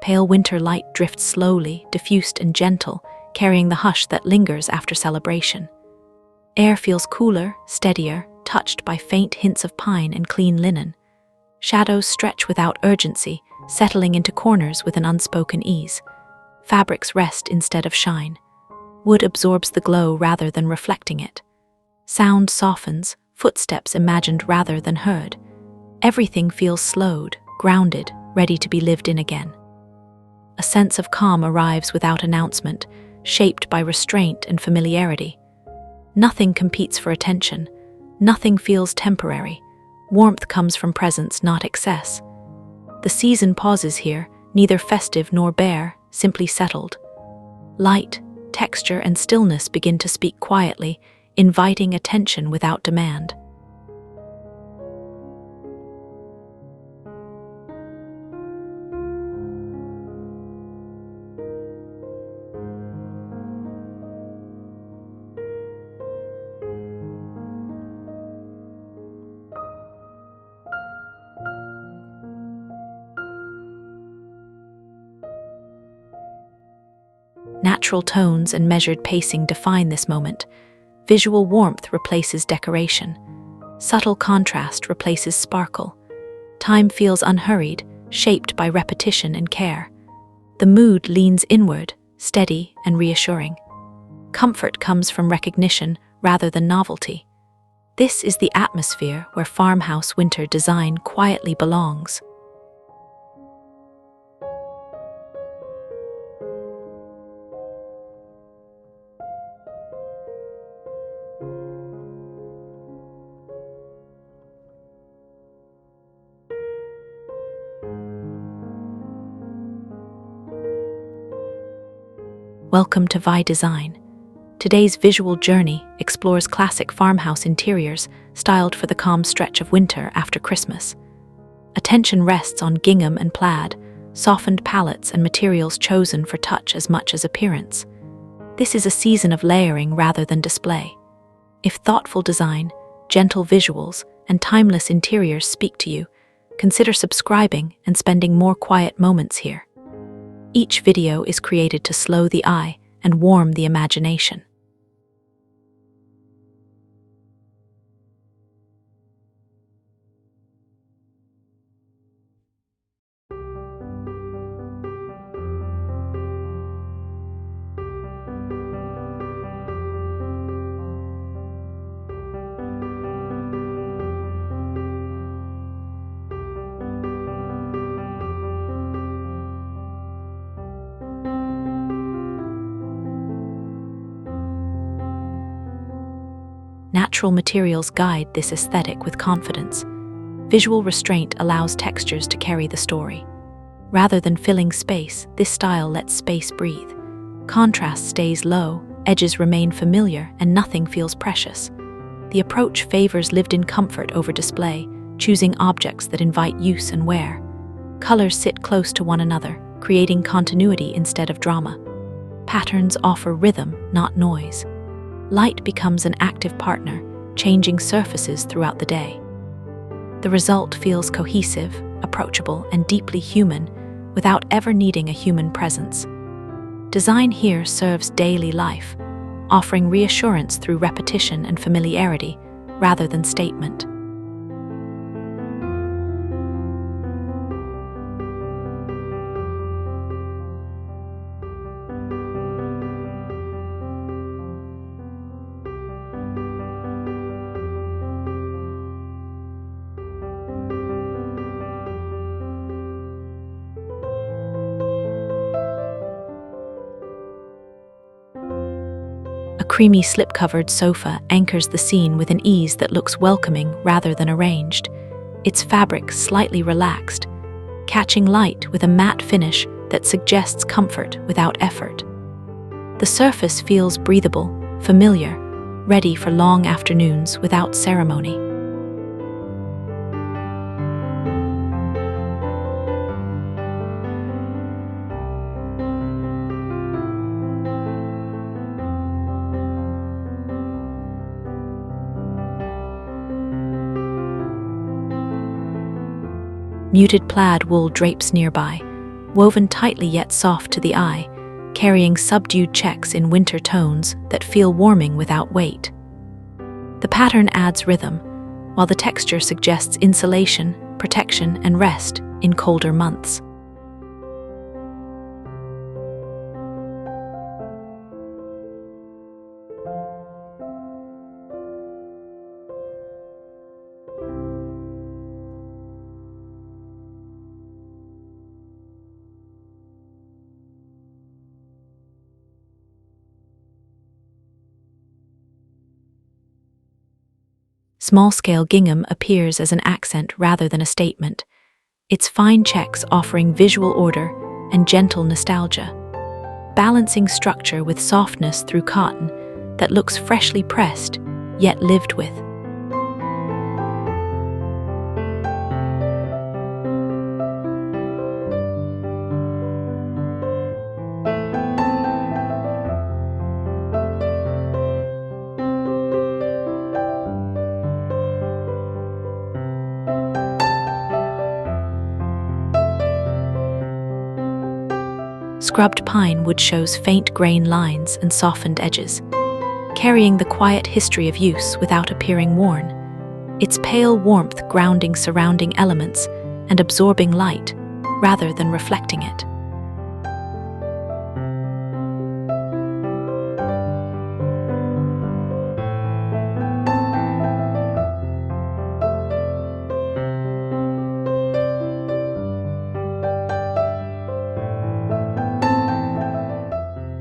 Pale winter light drifts slowly, diffused and gentle, carrying the hush that lingers after celebration. Air feels cooler, steadier, touched by faint hints of pine and clean linen. Shadows stretch without urgency, settling into corners with an unspoken ease. Fabrics rest instead of shine. Wood absorbs the glow rather than reflecting it. Sound softens, footsteps imagined rather than heard. Everything feels slowed, grounded, ready to be lived in again. A sense of calm arrives without announcement, shaped by restraint and familiarity. Nothing competes for attention. Nothing feels temporary. Warmth comes from presence, not excess. The season pauses here, neither festive nor bare, simply settled. Light, texture, and stillness begin to speak quietly, inviting attention without demand. Natural tones and measured pacing define this moment. Visual warmth replaces decoration. Subtle contrast replaces sparkle. Time feels unhurried, shaped by repetition and care. The mood leans inward, steady and reassuring. Comfort comes from recognition rather than novelty. This is the atmosphere where farmhouse winter design quietly belongs. Welcome to Vi Design. Today's visual journey explores classic farmhouse interiors styled for the calm stretch of winter after Christmas. Attention rests on gingham and plaid, softened palettes and materials chosen for touch as much as appearance. This is a season of layering rather than display. If thoughtful design, gentle visuals, and timeless interiors speak to you, consider subscribing and spending more quiet moments here. Each video is created to slow the eye and warm the imagination. Natural materials guide this aesthetic with confidence. Visual restraint allows textures to carry the story. Rather than filling space, this style lets space breathe. Contrast stays low, edges remain familiar, and nothing feels precious. The approach favors lived-in comfort over display, choosing objects that invite use and wear. Colors sit close to one another, creating continuity instead of drama. Patterns offer rhythm, not noise. Light becomes an active partner, changing surfaces throughout the day. The result feels cohesive, approachable, and deeply human, without ever needing a human presence. Design here serves daily life, offering reassurance through repetition and familiarity, rather than statement. A creamy slip-covered sofa anchors the scene with an ease that looks welcoming rather than arranged. Its fabric slightly relaxed, catching light with a matte finish that suggests comfort without effort. The surface feels breathable, familiar, ready for long afternoons without ceremony. Muted plaid wool drapes nearby. woven tightly yet soft to the eye, carrying subdued checks in winter tones that feel warming without weight. The pattern adds rhythm, while the texture suggests insulation, protection, and rest in colder months. Small-scale gingham appears as an accent rather than a statement, its fine checks offering visual order and gentle nostalgia, balancing structure with softness through cotton that looks freshly pressed, yet lived with. Scrubbed pine wood shows faint grain lines and softened edges, carrying the quiet history of use without appearing worn, its pale warmth grounding surrounding elements and absorbing light rather than reflecting it.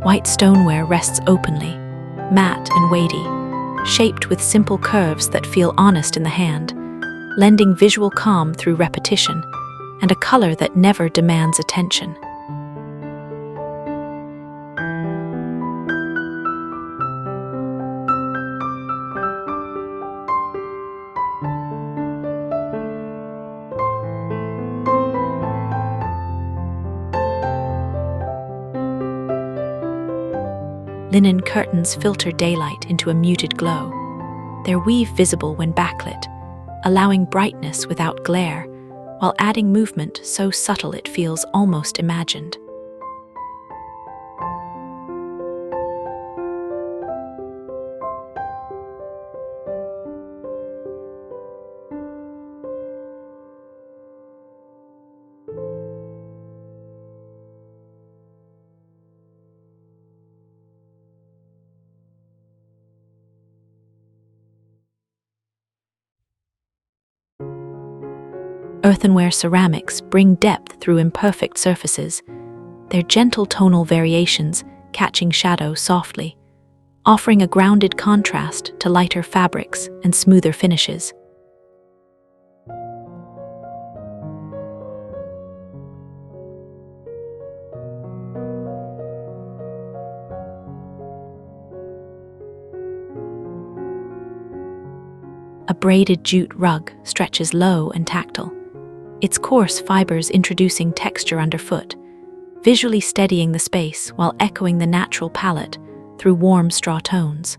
White stoneware rests openly, matte and weighty, shaped with simple curves that feel honest in the hand, lending visual calm through repetition, and a color that never demands attention. Linen curtains filter daylight into a muted glow, their weave visible when backlit, allowing brightness without glare, while adding movement so subtle it feels almost imagined. Earthenware ceramics bring depth through imperfect surfaces, their gentle tonal variations catching shadow softly, offering a grounded contrast to lighter fabrics and smoother finishes. A braided jute rug stretches low and tactile, its coarse fibers introducing texture underfoot, visually steadying the space while echoing the natural palette through warm straw tones.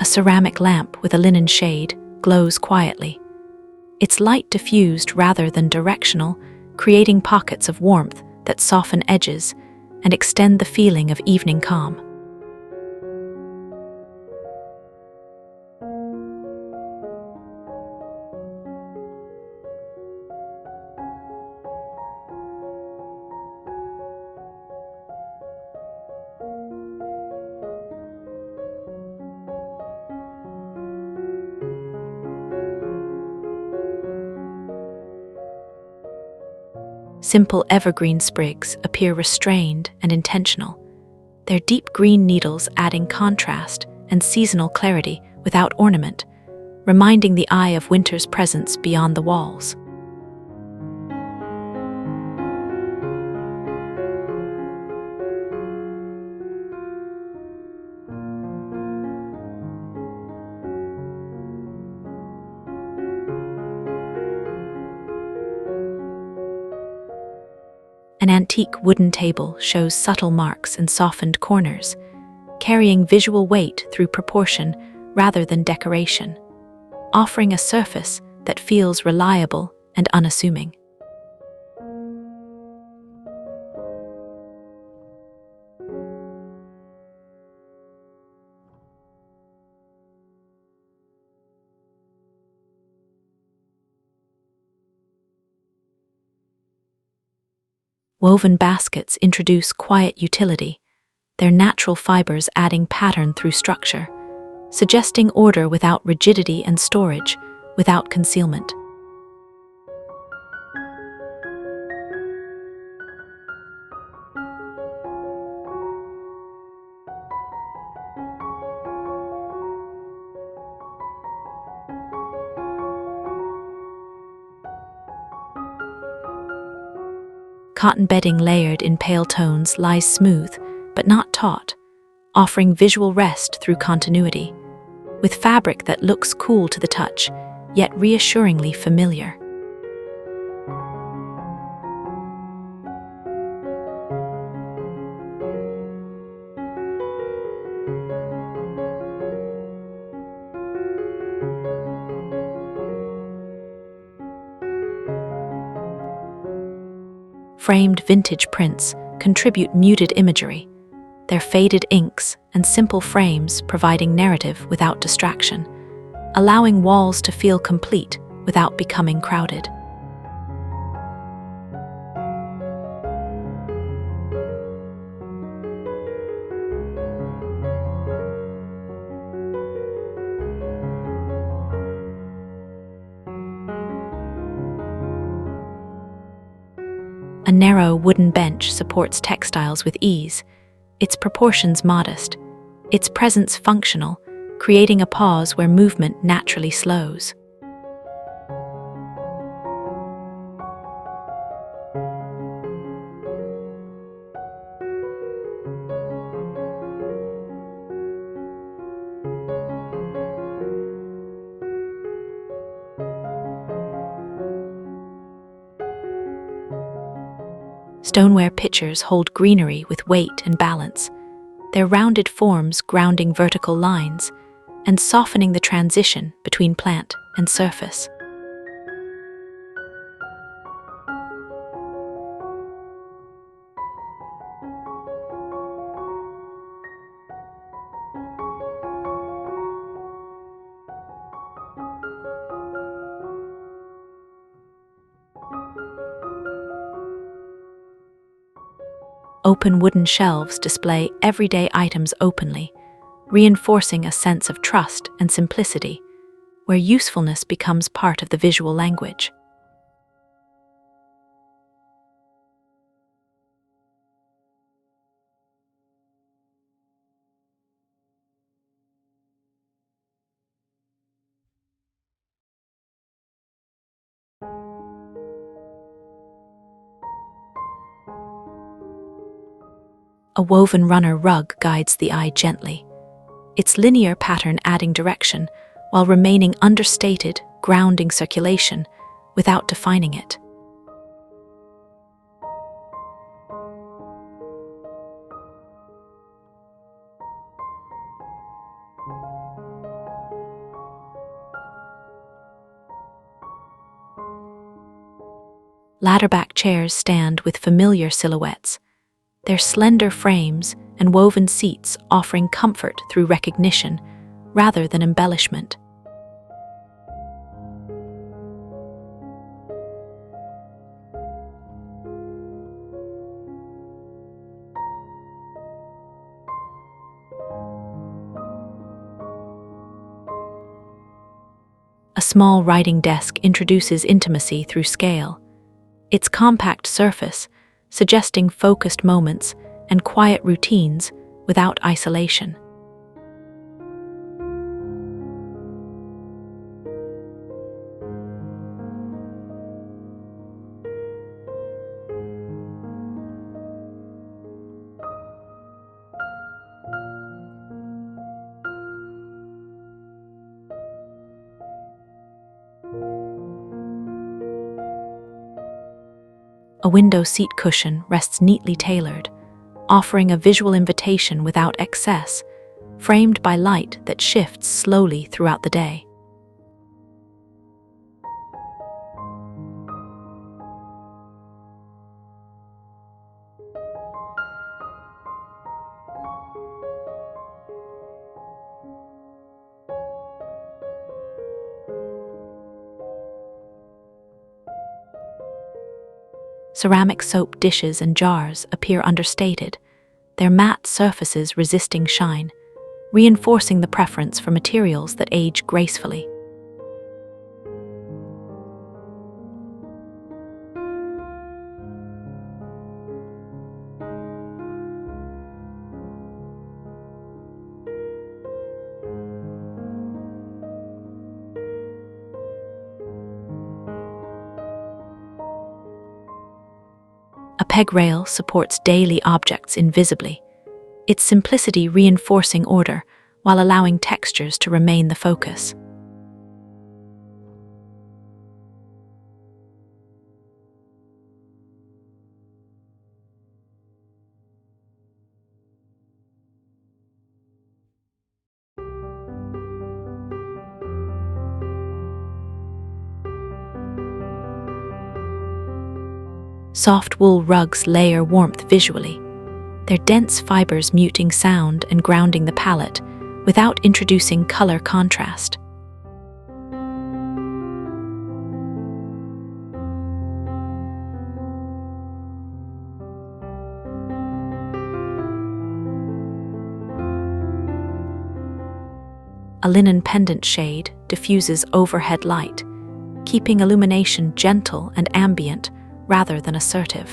A ceramic lamp with a linen shade glows quietly, its light diffused rather than directional, creating pockets of warmth that soften edges and extend the feeling of evening calm. Simple evergreen sprigs appear restrained and intentional, their deep green needles adding contrast and seasonal clarity without ornament, reminding the eye of winter's presence beyond the walls. antique wooden table shows subtle marks and softened corners, carrying visual weight through proportion rather than decoration, offering a surface that feels reliable and unassuming. Woven baskets introduce quiet utility, their natural fibers adding pattern through structure, suggesting order without rigidity and storage without concealment. Cotton bedding layered in pale tones lies smooth, but not taut, offering visual rest through continuity, with fabric that looks cool to the touch, yet reassuringly familiar. Framed vintage prints contribute muted imagery, their faded inks and simple frames providing narrative without distraction, allowing walls to feel complete without becoming crowded. A narrow wooden bench supports textiles with ease, its proportions modest, its presence functional, creating a pause where movement naturally slows. Stoneware pitchers hold greenery with weight and balance, their rounded forms grounding vertical lines and softening the transition between plant and surface. Open wooden shelves display everyday items openly, reinforcing a sense of trust and simplicity, where usefulness becomes part of the visual language. A woven runner rug guides the eye gently, its linear pattern adding direction while remaining understated, grounding circulation without defining it. Ladderback chairs stand with familiar silhouettes, their slender frames and woven seats offering comfort through recognition rather than embellishment. A small writing desk introduces intimacy through scale, its compact surface suggesting focused moments and quiet routines without isolation. A window seat cushion rests neatly tailored, offering a visual invitation without excess, framed by light that shifts slowly throughout the day. Ceramic soap dishes and jars appear understated, their matte surfaces resisting shine, reinforcing the preference for materials that age gracefully. A peg rail supports daily objects invisibly, its simplicity reinforcing order while allowing textures to remain the focus. Soft wool rugs layer warmth visually, their dense fibers muting sound and grounding the palate without introducing color contrast. A linen pendant shade diffuses overhead light, keeping illumination gentle and ambient rather than assertive.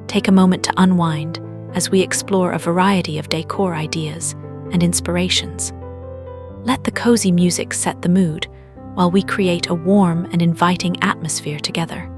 Take a moment to unwind as we explore a variety of decor ideas and inspirations. Let the cozy music set the mood while we create a warm and inviting atmosphere together.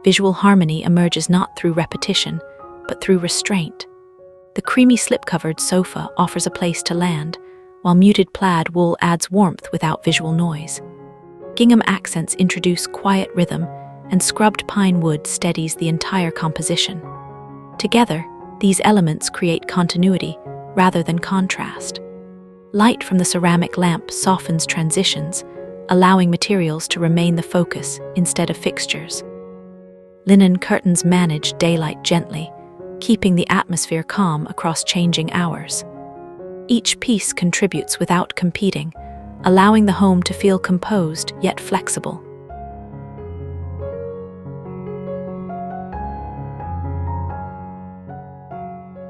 Visual harmony emerges not through repetition, but through restraint. The creamy slip-covered sofa offers a place to land, while muted plaid wool adds warmth without visual noise. Gingham accents introduce quiet rhythm, and scrubbed pine wood steadies the entire composition. Together, these elements create continuity rather than contrast. Light from the ceramic lamp softens transitions, allowing materials to remain the focus instead of fixtures. Linen curtains manage daylight gently, keeping the atmosphere calm across changing hours. Each piece contributes without competing, allowing the home to feel composed yet flexible.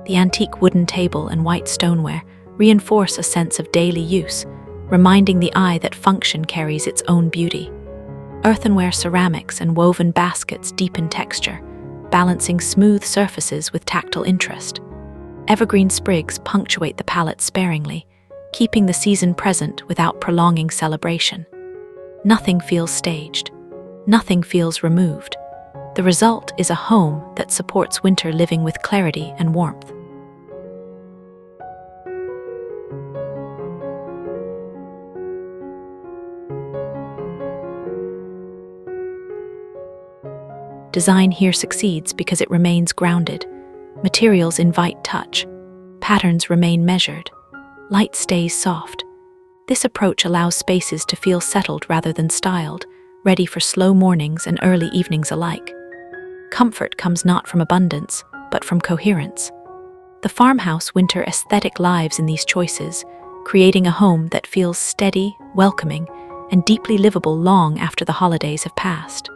The antique wooden table and white stoneware reinforce a sense of daily use, reminding the eye that function carries its own beauty. Earthenware ceramics and woven baskets deepen texture, balancing smooth surfaces with tactile interest. Evergreen sprigs punctuate the palette sparingly, keeping the season present without prolonging celebration. Nothing feels staged. Nothing feels removed. The result is a home that supports winter living with clarity and warmth. Design here succeeds because it remains grounded. Materials invite touch. Patterns remain measured. Light stays soft. This approach allows spaces to feel settled rather than styled, ready for slow mornings and early evenings alike. Comfort comes not from abundance, but from coherence. The farmhouse winter aesthetic lives in these choices, creating a home that feels steady, welcoming, and deeply livable long after the holidays have passed.